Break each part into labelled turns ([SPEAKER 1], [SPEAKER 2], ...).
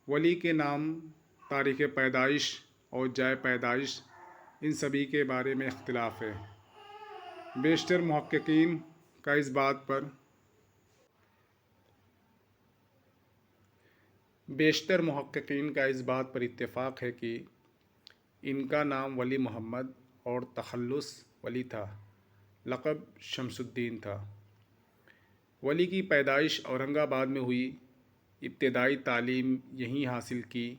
[SPEAKER 1] ولی کے نام، تاریخ پیدائش اور جائے پیدائش ان سبھی کے بارے میں اختلاف ہے۔ بیشتر محققین کا اس بات پر اتفاق ہے کہ ان کا نام ولی محمد اور تخلص ولی تھا، لقب شمس الدین تھا۔ ولی کی پیدائش اورنگ آباد میں ہوئی، ابتدائی تعلیم یہیں حاصل کی،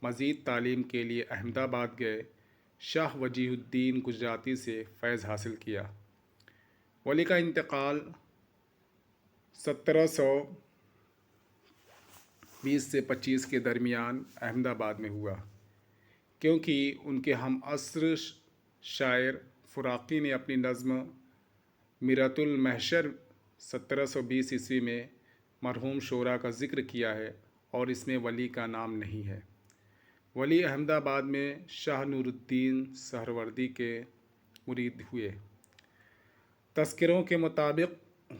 [SPEAKER 1] مزید تعلیم کے لیے احمد آباد گئے، شاہ وجیہ الدین گجراتی سے فیض حاصل کیا۔ ولی کا انتقال 1720 سے 25 کے درمیان احمد آباد میں ہوا، کیونکہ ان کے ہم عصر شاعر فراقی نے اپنی نظم مرۃ المحشر 1720 عیسوی میں مرحوم شعراء کا ذکر کیا ہے اور اس میں ولی کا نام نہیں ہے۔ ولی احمد آباد میں شاہ نور الدین سہروردی کے مرید ہوئے۔ تذکروں کے مطابق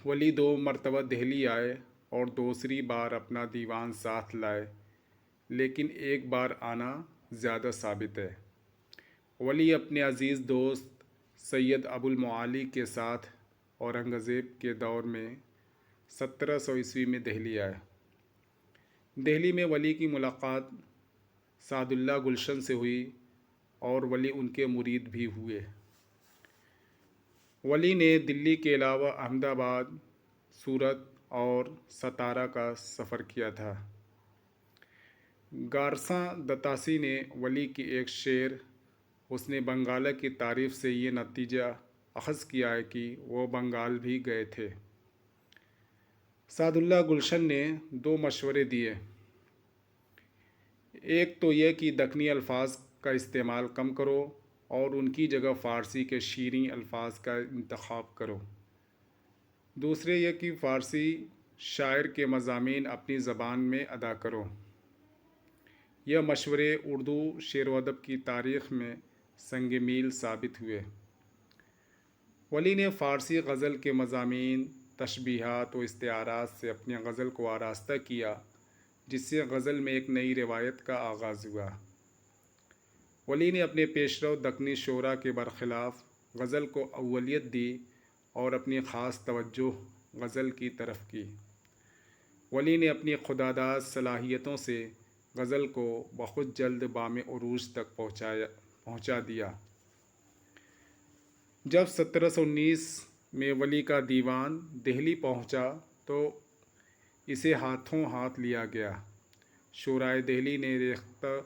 [SPEAKER 1] ولی 2 مرتبہ دہلی آئے اور دوسری بار اپنا دیوان ساتھ لائے، لیکن ایک بار آنا زیادہ ثابت ہے۔ ولی اپنے عزیز دوست سید ابو المعالی کے ساتھ اورنگزیب کے دور میں 1700 عیسوی میں دہلی آئے۔ دہلی میں ولی کی ملاقات سعد اللہ گلشن سے ہوئی اور ولی ان کے مرید بھی ہوئے۔ ولی نے دلی کے علاوہ احمد آباد، سورت اور ستارہ کا سفر کیا تھا۔ گارساں دتاسی نے ولی کی ایک شعر حسن بنگالہ کی تعریف سے یہ نتیجہ اخذ کیا ہے کہ وہ بنگال بھی گئے تھے۔ سعد اللہ گلشن نے 2 مشورے دیے، ایک تو یہ کہ دکنی الفاظ کا استعمال کم کرو اور ان کی جگہ فارسی کے شیریں الفاظ کا انتخاب کرو، دوسرے یہ کہ فارسی شاعر کے مضامین اپنی زبان میں ادا کرو۔ یہ مشورے اردو شعر و ادب کی تاریخ میں سنگ میل ثابت ہوئے۔ ولی نے فارسی غزل کے مضامین، تشبیہات و استعارات سے اپنی غزل کو آراستہ کیا، جس سے غزل میں ایک نئی روایت کا آغاز ہوا۔ ولی نے اپنے پیشرو دکنی شعراء کے برخلاف غزل کو اولیت دی اور اپنی خاص توجہ غزل کی طرف کی۔ ولی نے اپنی خودداد صلاحیتوں سے غزل کو بخود جلد بام عروج تک پہنچا دیا۔ جب 1719 میں ولی کا دیوان دہلی پہنچا تو اسے ہاتھوں ہاتھ لیا گیا۔ شعرائے دہلی نے ریختہ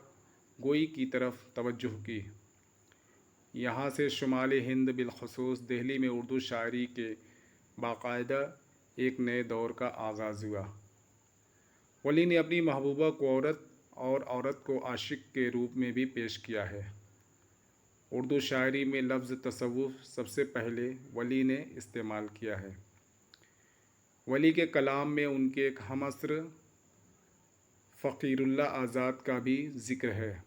[SPEAKER 1] گوئی کی طرف توجہ کی۔ یہاں سے شمال ہند بالخصوص دہلی میں اردو شاعری کے باقاعدہ ایک نئے دور کا آغاز ہوا۔ ولی نے اپنی محبوبہ کو عورت اور عورت کو عاشق کے روپ میں بھی پیش کیا ہے۔ اردو شاعری میں لفظ تصوف سب سے پہلے ولی نے استعمال کیا ہے۔ ولی کے کلام میں ان کے ایک ہم عصر فقیر اللہ آزاد کا بھی ذکر ہے۔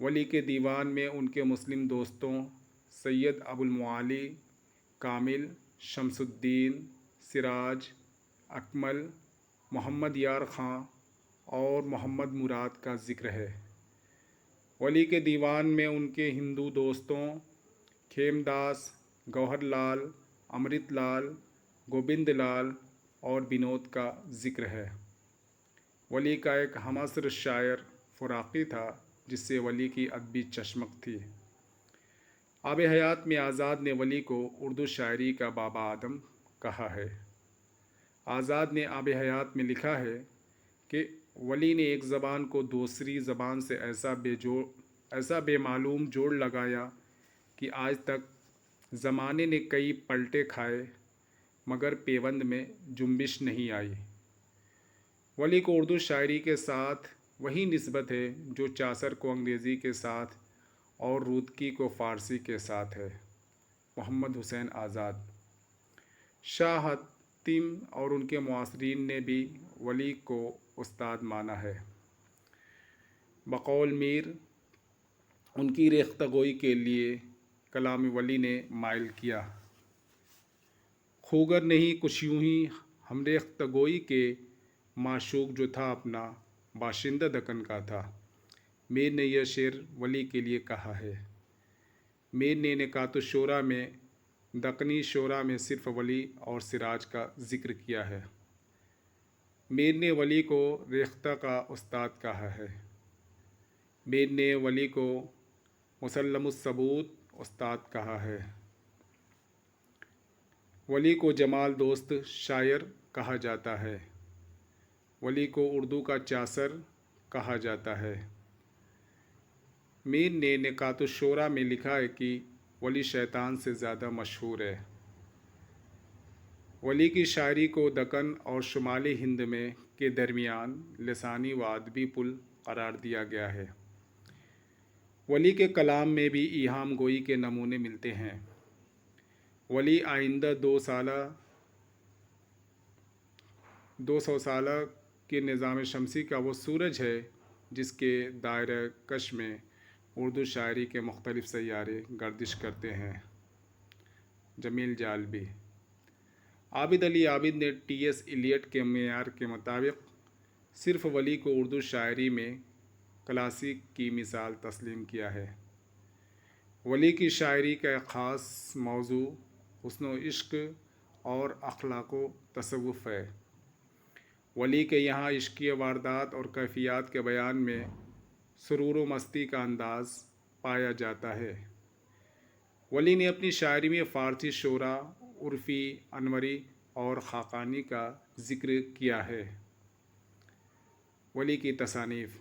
[SPEAKER 1] ولی کے دیوان میں ان کے مسلم دوستوں سید ابو المعالی، کامل، شمس الدین، سراج، اکمل، محمد یار خاں اور محمد مراد کا ذکر ہے۔ ولی کے دیوان میں ان کے ہندو دوستوں کھیم داس، گوہر لال، امرت لال، گوبند لال اور بنود کا ذکر ہے۔ ولی کا ایک ہم عصر شاعر فراقی تھا، جس سے ولی کی ادبی چشمک تھی۔ آب حیات میں آزاد نے ولی کو اردو شاعری کا بابا آدم کہا ہے۔ آزاد نے آب حیات میں لکھا ہے کہ ولی نے ایک زبان کو دوسری زبان سے ایسا بے معلوم جوڑ لگایا کہ آج تک زمانے نے کئی پلٹے کھائے مگر پیوند میں جنبش نہیں آئی۔ ولی کو اردو شاعری کے ساتھ وہی نسبت ہے جو چاصر کو انگریزی کے ساتھ اور رودکی کو فارسی کے ساتھ ہے۔ محمد حسین آزاد۔ شاہ حاتم اور ان کے معاصرین نے بھی ولی کو استاد مانا ہے۔ بقول میر ان کی ریختہ گوئی کے لیے کلام ولی نے مائل کیا۔ خوگر نہیں کچھ یوں ہی ہم ریختہ گوئی کے، معشوق جو تھا اپنا باشندہ دکن کا تھا۔ میر نے یہ شعر ولی کے لیے کہا ہے۔ میر نے نکات الشعراء میں دکنی شعراء میں صرف ولی اور سراج کا ذکر کیا ہے۔ میر نے ولی کو ریختہ کا استاد کہا ہے۔ میر نے ولی کو مسلم الثبوت استاد کہا ہے۔ ولی کو جمال دوست شاعر کہا جاتا ہے۔ ولی کو اردو کا چاصر کہا جاتا ہے۔ میر نے نکات الشعراء میں لکھا ہے کہ ولی شیطان سے زیادہ مشہور ہے۔ ولی کی شاعری کو دکن اور شمالی ہند میں کے درمیان لسانی و ادبی پل قرار دیا گیا ہے۔ ولی کے کلام میں بھی ایہام گوئی کے نمونے ملتے ہیں۔ ولی آئندہ 200 سالہ کے نظام شمسی کا وہ سورج ہے جس کے دائرہ کش میں اردو شاعری کے مختلف سیارے گردش کرتے ہیں۔ جمیل جالبی۔ عابد علی عابد نے ٹی ایس ایلیٹ کے معیار کے مطابق صرف ولی کو اردو شاعری میں کلاسک کی مثال تسلیم کیا ہے۔ ولی کی شاعری کا ایک خاص موضوع حسن و عشق اور اخلاق و تصوف ہے۔ ولی کے یہاں عشقی واردات اور کیفیات کے بیان میں سرور و مستی کا انداز پایا جاتا ہے۔ ولی نے اپنی شاعری میں فارسی شعراء، عرفی، انوری اور خاقانی کا ذکر کیا ہے۔ ولی کی تصانیف۔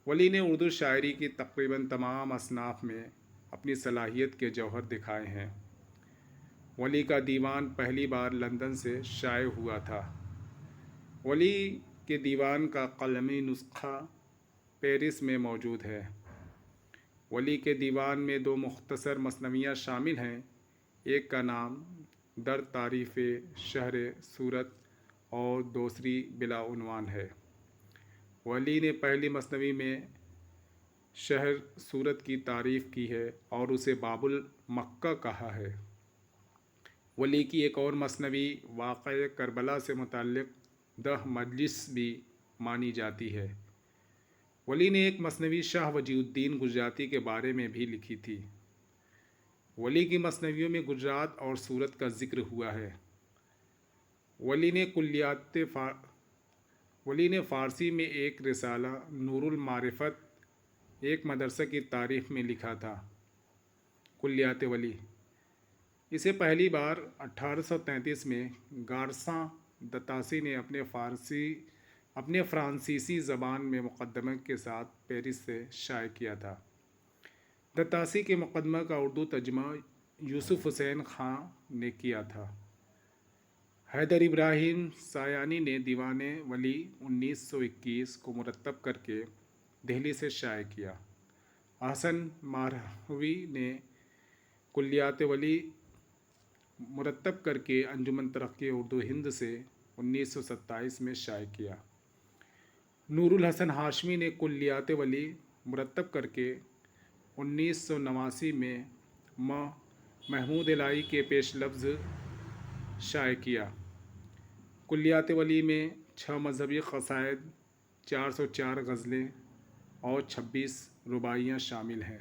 [SPEAKER 1] ولی نے اردو شاعری کی تقریباً تمام اصناف میں اپنی صلاحیت کے جوہر دکھائے ہیں۔ ولی کا دیوان پہلی بار لندن سے شائع ہوا تھا۔ ولی کے دیوان کا قلمی نسخہ پیرس میں موجود ہے۔ ولی کے دیوان میں 2 مختصر مثنویاں شامل ہیں۔ ایک کا نام در تعریف شہر صورت اور دوسری بلا عنوان ہے۔ ولی نے پہلی مثنوی میں شہر صورت کی تعریف کی ہے اور اسے باب المکہ کہا ہے۔ ولی کی ایک اور مثنوی واقعہ کربلا سے متعلق 10 مجلس بھی مانی جاتی ہے۔ ولی نے ایک مثنوی شاہ وجیہ الدین گجراتی کے بارے میں بھی لکھی تھی۔ ولی کی مثنویوں میں گجرات اور سورت کا ذکر ہوا ہے۔ ولی نے فارسی میں ایک رسالہ نور المعرفت ایک مدرسہ کی تاریخ میں لکھا تھا۔ کلیات ولی۔ اسے پہلی بار 1833 میں گارساں دتاسی نے اپنے فرانسیسی زبان میں مقدمہ کے ساتھ پیرس سے شائع کیا تھا۔ دتاسی کے مقدمہ کا اردو ترجمہ یوسف حسین خاں نے کیا تھا۔ حیدر ابراہیم سایانی نے دیوان ولی 1921 کو مرتب کر کے دہلی سے شائع کیا۔ احسن ماہروی نے کلیات ولی مرتب کر کے انجمن ترقی اردو ہند سے 1927 میں شائع کیا۔ نور الحسن ہاشمی نے کلیات ولی مرتب کر کے 1989 میں محمود الہی کے پیش لفظ شائع کیا۔ کلیات ولی میں 6 مذہبی قصائد، 404 غزلیں اور 26 رباعیاں شامل ہیں۔